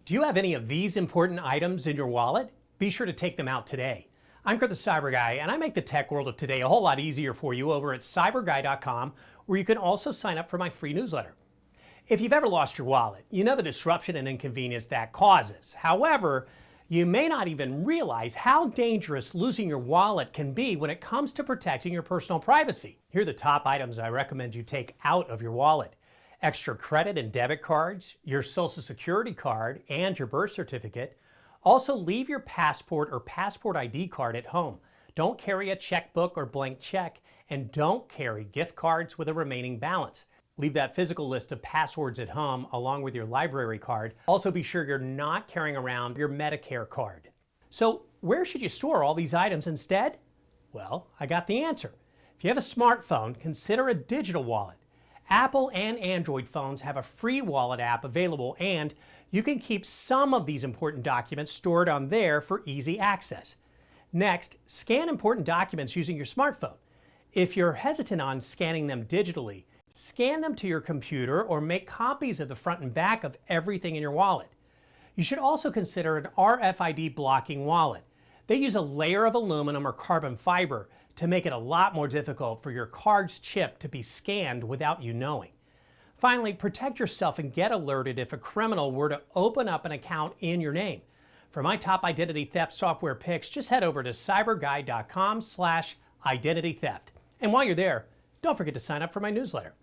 Do you have any of these important items in your wallet? Be sure to take them out today. I'm Kurt the CyberGuy, and I make the tech world of today a whole lot easier for you over at cyberguy.com, where you can also sign up for my free newsletter. If you've ever lost your wallet, you know the disruption and inconvenience that causes. However, you may not even realize how dangerous losing your wallet can be when it comes to protecting your personal privacy. Here are the top items I recommend you take out of your wallet. Extra credit and debit cards, your social security card, and your birth certificate. Also, leave your passport or passport ID card at home. Don't carry a checkbook or blank check, and don't carry gift cards with a remaining balance. Leave that physical list of passwords at home along with your library card. Also, be sure you're not carrying around your Medicare card. So, where should you store all these items instead? Well, I got the answer. If you have a smartphone, consider a digital wallet. Apple and Android phones have a free wallet app available, and you can keep some of these important documents stored on there for easy access. Next, scan important documents using your smartphone. If you're hesitant on scanning them digitally, scan them to your computer or make copies of the front and back of everything in your wallet. You should also consider an RFID blocking wallet. They use a layer of aluminum or carbon fiber to make it a lot more difficult for your card's chip to be scanned without you knowing. Finally, protect yourself and get alerted if a criminal were to open up an account in your name. For my top identity theft software picks, just head over to cyberguy.com/identitytheft. And while you're there, don't forget to sign up for my newsletter.